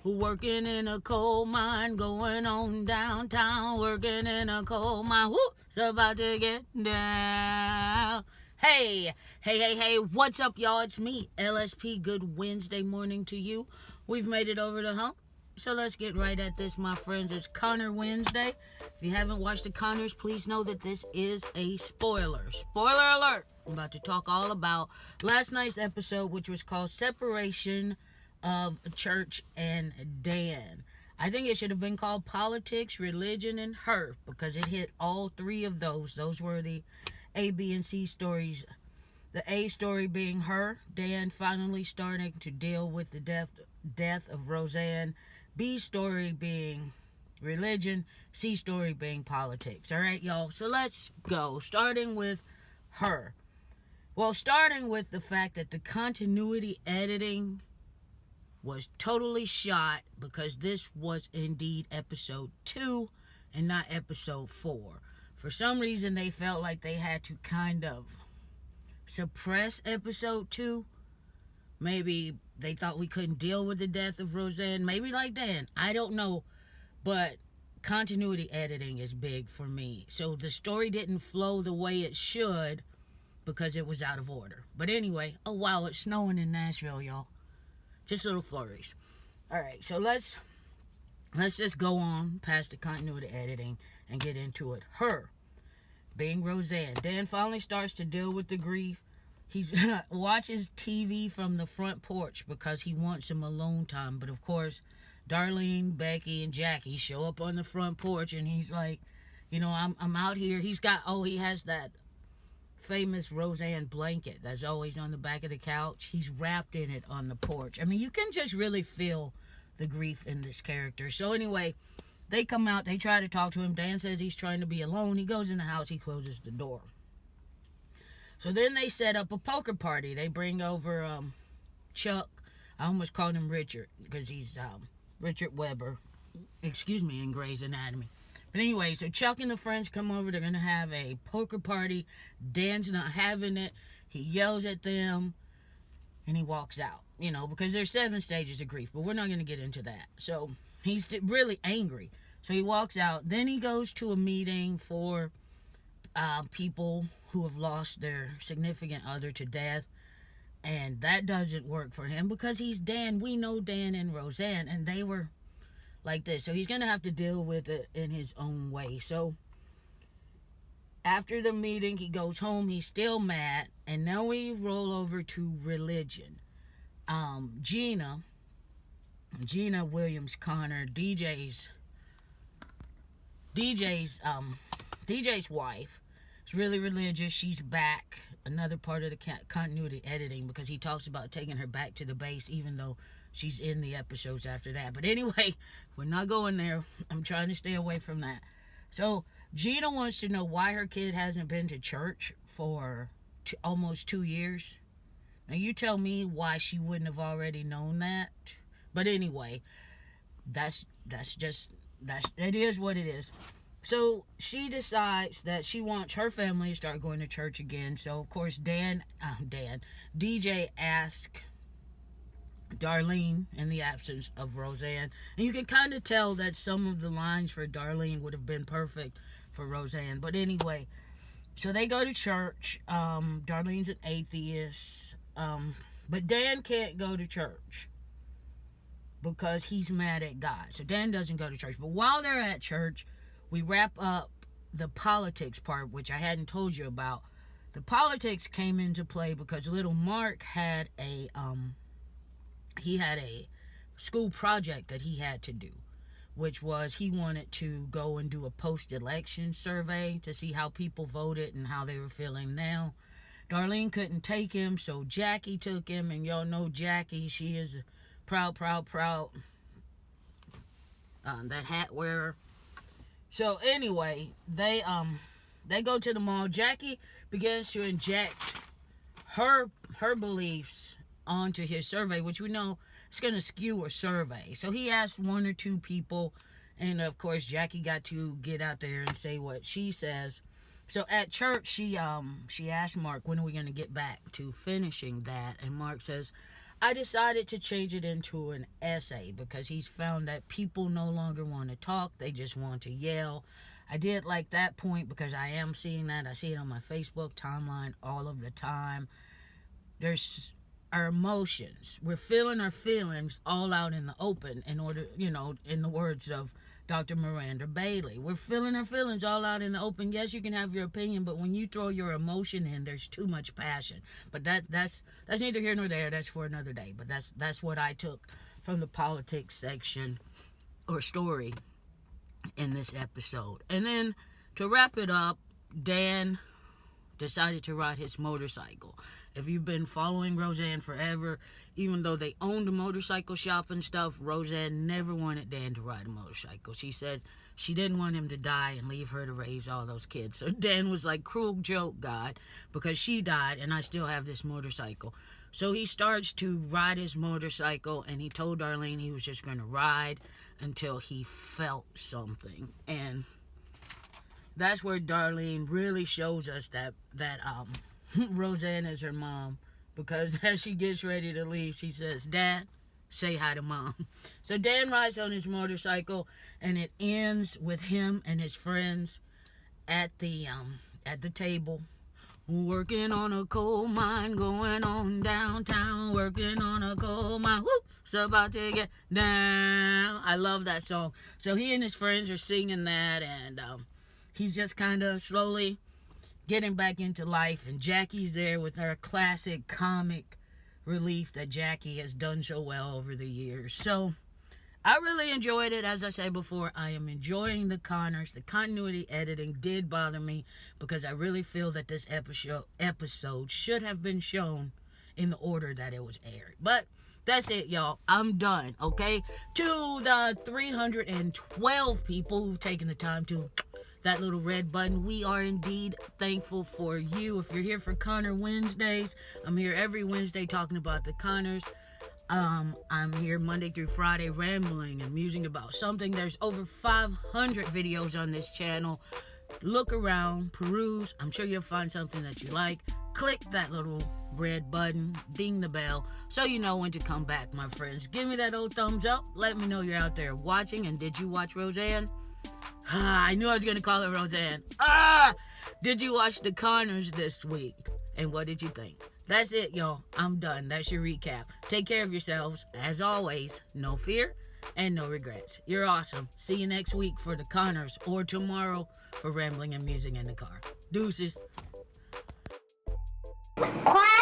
Working in a coal mine, going on downtown, working in a coal mine. Woo! It's about to get down. Hey, what's up, y'all? It's me, LSP. Good Wednesday morning to you. We've made it over the hump. So let's get right at this, my friends. It's Connor Wednesday. If you haven't watched the Connors, please know that this is a spoiler. Spoiler alert. I'm about to talk all about last night's episode, which was called Separation of Church and Dan. I think it should have been called Politics, Religion, and Her, because it hit all three of those. Those were the A, B, and C stories. The A story being her, Dan finally starting to deal with the death of Roseanne. B story being religion. C story being politics. All right, y'all. So let's go. Starting with her. Well, starting with the fact that the continuity editing was totally shot, because this was indeed episode 2 and not episode 4. For some reason, they felt like they had to kind of suppress episode 2. Maybe they thought we couldn't deal with the death of Roseanne. Maybe like Dan. I don't know. But continuity editing is big for me. So the story didn't flow the way it should because it was out of order. But anyway, oh wow, it's snowing in Nashville, y'all. Just little flurries. Alright, so let's just go on past the continuity editing and get into it. Her, being Roseanne. Dan finally starts to deal with the grief. He watches TV from the front porch because he wants some alone time. But of course, Darlene, Becky, and Jackie show up on the front porch, and he's like, I'm out here. He has that famous Roseanne blanket that's always on the back of the couch. He's wrapped in it on the porch. I mean, you can just really feel the grief in this character. So anyway, they come out. They try to talk to him. Dan says he's trying to be alone. He goes in the house. He closes the door. So then they set up a poker party. They bring over Chuck. I almost called him Richard because he's Richard Weber, in Grey's Anatomy. But anyway, so Chuck and the friends come over. They're going to have a poker party. Dan's not having it. He yells at them, and he walks out, because there's 7 stages of grief. But we're not going to get into that. So he's really angry. So he walks out. Then he goes to a meeting for people who have lost their significant other to death. And that doesn't work for him because he's Dan. We know Dan and Roseanne, and they were like this. So he's going to have to deal with it in his own way. So after the meeting, he goes home. He's still mad. And now we roll over to religion. Gina Williams Connor, DJ's wife, is really religious. She's back. Another part of the continuity editing, because he talks about taking her back to the base, even though she's in the episodes after that. But anyway, we're not going there. I'm trying to stay away from that. So Gina wants to know why her kid hasn't been to church for almost 2 years. Now you tell me why she wouldn't have already known that. But anyway, it is what it is. So she decides that she wants her family to start going to church again. So of course DJ asks Darlene, in the absence of Roseanne, and you can kind of tell that some of the lines for Darlene would have been perfect for Roseanne. But anyway, so they go to church. Darlene's an atheist, but Dan can't go to church because he's mad at God. So Dan doesn't go to church. But while they're at church, we wrap up the politics part, which I hadn't told you about. The politics came into play because little Mark had a school project that he had to do, which was he wanted to go and do a post-election survey to see how people voted and how they were feeling now. Darlene couldn't take him, so Jackie took him, and y'all know Jackie. She is proud, that hat wearer. So anyway, they go to the mall. Jackie begins to inject her beliefs onto his survey, which we know is going to skew a survey. So he asked 1 or 2 people, and of course Jackie got to get out there and say what she says. So at church, she asked Mark, when are we going to get back to finishing that? And Mark says, I decided to change it into an essay because he's found that people no longer want to talk. They just want to yell. I did like that point because I am seeing that. I see it on my Facebook timeline all of the time. There's our emotions. We're feeling our feelings all out in the open in order, in the words of Dr. Miranda Bailey. We're feeling our feelings all out in the open. Yes, you can have your opinion, but when you throw your emotion in, there's too much passion. But that's neither here nor there. That's for another day. But that's what I took from the politics section or story in this episode. And then to wrap it up, Dan decided to ride his motorcycle. If you've been following Roseanne forever, even though they owned a motorcycle shop and stuff, Roseanne never wanted Dan to ride a motorcycle. She said she didn't want him to die and leave her to raise all those kids. So Dan was like, cruel joke, God, because she died and I still have this motorcycle. So he starts to ride his motorcycle, and he told Darlene he was just going to ride until he felt something. And that's where Darlene really shows us that Roseanne is her mom, because as she gets ready to leave, she says, Dad, say hi to Mom. So Dan rides on his motorcycle, and it ends with him and his friends at the table, working on a coal mine, going on downtown, working on a coal mine. Whoop, it's about to get down. I love that song. So he and his friends are singing that, and he's just kind of slowly getting back into life, and Jackie's there with her classic comic relief that Jackie has done so well over the years. So I really enjoyed it. As I said before, I am enjoying the Connors. The continuity editing did bother me because I really feel that this episode should have been shown in the order that it was aired. But that's it, y'all. I'm done, okay? To the 312 people who've taken the time to that little red button, we are indeed thankful for you. If you're here for Connor Wednesdays, I'm here every Wednesday talking about the Connors. I'm here Monday through Friday rambling and musing about something. There's over 500 videos on this channel. Look around, peruse. I'm sure you'll find something that you like. Click that little red button, ding the bell, so you know when to come back, my friends. Give me that old thumbs up. Let me know you're out there watching. And did you watch Roseanne? I knew I was going to call it Roseanne. Did you watch the Connors this week? And what did you think? That's it, y'all. I'm done. That's your recap. Take care of yourselves. As always, no fear and no regrets. You're awesome. See you next week for the Connors, or tomorrow for Rambling and Musing in the Car. Deuces. Quiet.